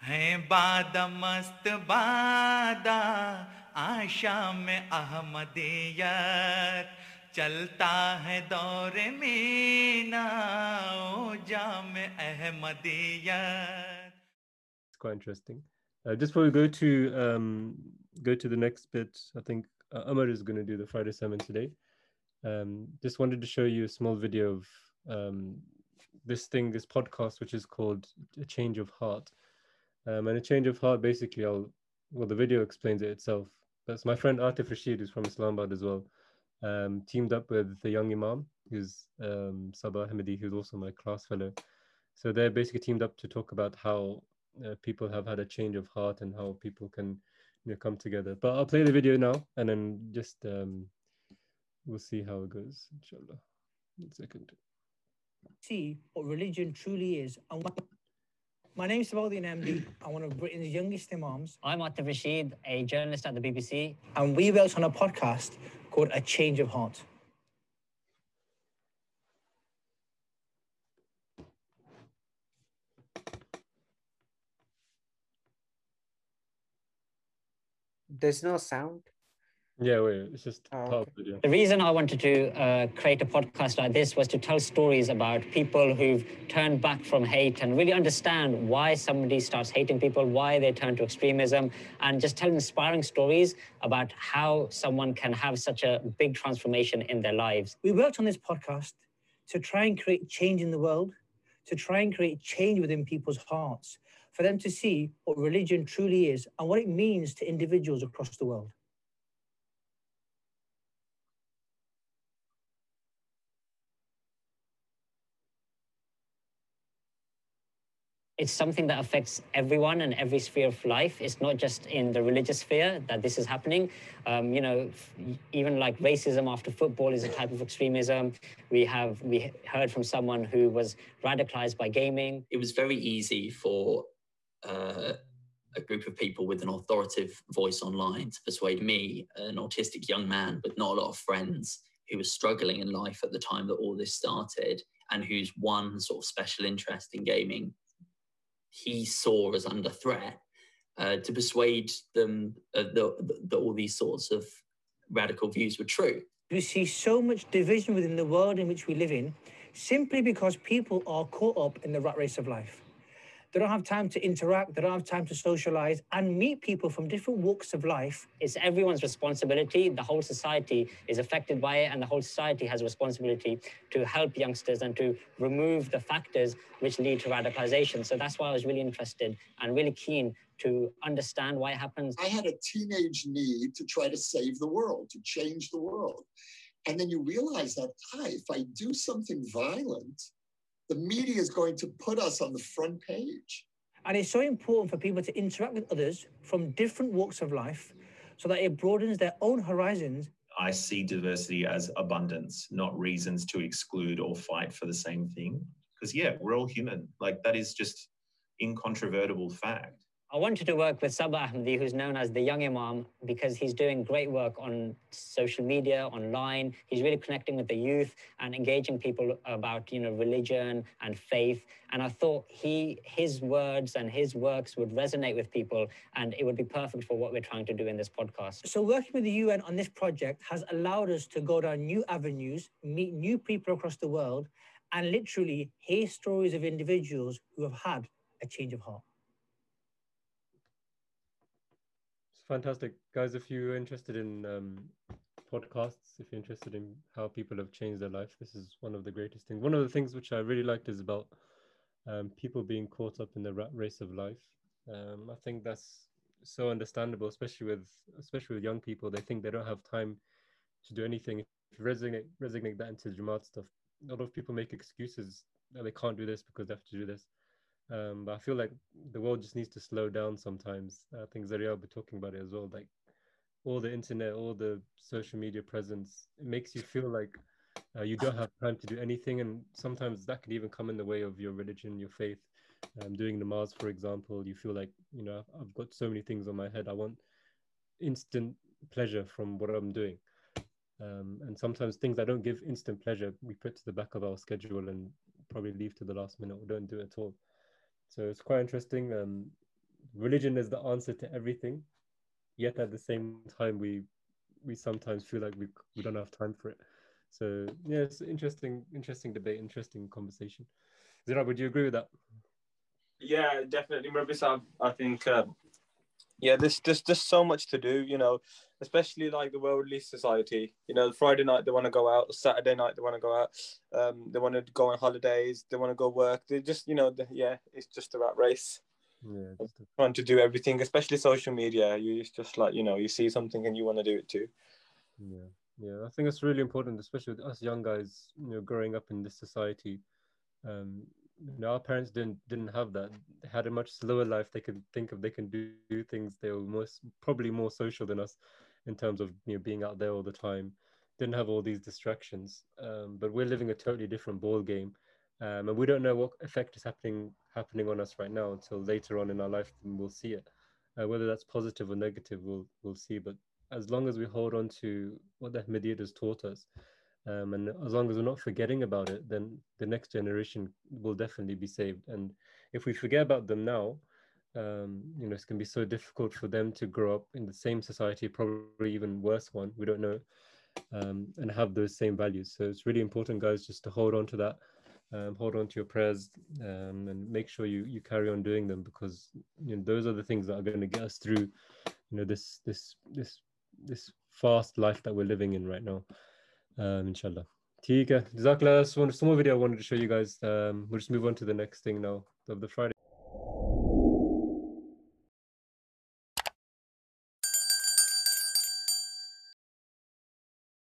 है बादा मस्त बादा आशा में अहमदियत चलता है दौर मीना ओ जाम Ahmadiyyat. It's quite interesting. Just before we go to the next bit, I think Amar is going to do the Friday sermon today. Just wanted to show you a small video of this podcast, which is called A Change of Heart. And a change of heart, basically, well, the video explains it itself. That's my friend Atif Rashid, who's from Islamabad as well, teamed up with the young Imam, who's Sabah Hamidi, who's also my class fellow. So they're basically teamed up to talk about how people have had a change of heart and how people can, come together. But I'll play the video now, and then just we'll see how it goes, inshallah. 1 second. See what religion truly is. And my name is Sabaudin MD. I'm one of Britain's youngest Imams. I'm Atif Rashid, a journalist at the BBC. And we worked on a podcast called A Change of Heart. There's no sound. Yeah, wait, it's just part of the video. The reason I wanted to create a podcast like this was to tell stories about people who've turned back from hate and really understand why somebody starts hating people, why they turn to extremism, and just tell inspiring stories about how someone can have such a big transformation in their lives. We worked on this podcast to try and create change in the world, to try and create change within people's hearts, for them to see what religion truly is and what it means to individuals across the world. It's something that affects everyone and every sphere of life. It's not just in the religious sphere that this is happening. Even like racism after football is a type of extremism. We heard from someone who was radicalized by gaming. It was very easy for a group of people with an authoritative voice online to persuade me, an autistic young man with not a lot of friends, who was struggling in life at the time that all this started, and whose one sort of special interest in gaming he saw as under threat, to persuade them that all these sorts of radical views were true. We see so much division within the world in which we live in, simply because people are caught up in the rat race of life. They don't have time to interact, they don't have time to socialize and meet people from different walks of life. It's everyone's responsibility. The whole society is affected by it, and the whole society has a responsibility to help youngsters and to remove the factors which lead to radicalization. So that's why I was really interested and really keen to understand why it happens. I had a teenage need to try to save the world, to change the world. And then you realize that, if I do something violent, the media is going to put us on the front page. And it's so important for people to interact with others from different walks of life so that it broadens their own horizons. I see diversity as abundance, not reasons to exclude or fight for the same thing. Because, we're all human. Like, that is just incontrovertible fact. I wanted to work with Sabah Ahmadi, who's known as the young Imam, because he's doing great work on social media, online. He's really connecting with the youth and engaging people about, religion and faith. And I thought his words and his works would resonate with people, and it would be perfect for what we're trying to do in this podcast. So working with the UN on this project has allowed us to go down new avenues, meet new people across the world, and literally hear stories of individuals who have had a change of heart. Fantastic. Guys, if you're interested in podcasts, if you're interested in how people have changed their life, this is one of the greatest things. One of the things which I really liked is about people being caught up in the rat race of life. I think that's so understandable, especially with young people. They think they don't have time to do anything. If you resonate that into Jamaat stuff, a lot of people make excuses that they can't do this because they have to do this. But I feel like the world just needs to slow down sometimes. I think Zaria will be talking about it as well. Like all the internet, all the social media presence, it makes you feel like you don't have time to do anything. And sometimes that could even come in the way of your religion, your faith. Doing namaz, for example, you feel like, I've got so many things on my head. I want instant pleasure from what I'm doing. And sometimes things that don't give instant pleasure, we put to the back of our schedule and probably leave to the last minute or don't do it at all. So it's quite interesting. religion is the answer to everything, yet at the same time we sometimes feel like we don't have time for it. So yeah, it's interesting debate, interesting conversation. Zira, would you agree with that? Yeah, definitely, Murabbi Sahab. I think yeah, there's just so much to do, you know, especially like the worldly society. You know, Friday night they want to go out, Saturday night they want to go out, they want to go on holidays, they want to go work. They just, you know, yeah, it's just a rat race. Yeah, Trying to do everything, especially social media. You just like, you know, you see something and you want to do it too. Yeah, I think it's really important, especially with us young guys, you know, growing up in this society. You know, our parents didn't have that. They had a much slower life. They could think of, they can do things. They were probably more social than us in terms of, you know, being out there all the time. Didn't have all these distractions. But we're living a totally different ball game, and we don't know what effect is happening on us right now until later on in our life, and we'll see it. Whether that's positive or negative, we'll see. But as long as we hold on to what the Ahmadiyyat has taught us, and as long as we're not forgetting about it, then the next generation will definitely be saved. And if we forget about them now, you know, it's going to be so difficult for them to grow up in the same society, probably even worse one, we don't know, and have those same values. So it's really important, guys, just to hold on to that, hold on to your prayers, and make sure you carry on doing them, because you know those are the things that are going to get us through, you know, this fast life that we're living in right now. Inshallah. ठीक है, Jazakallah. So one more video I wanted to show you guys. We'll just move on to the next thing now of the Friday.